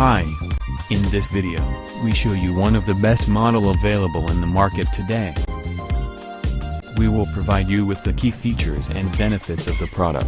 Hi. In this video, we show you one of the best model available in the market today. We will provide you with the key features and benefits of the product.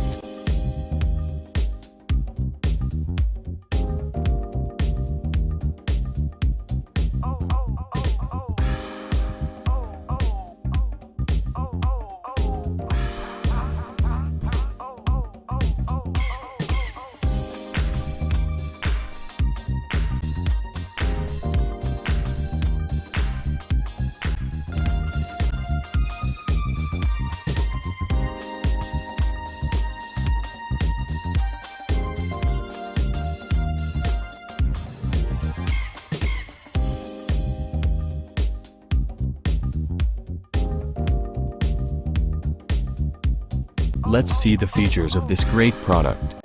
Let's see the features of this great product.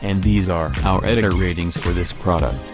And these are our editor ratings for this product.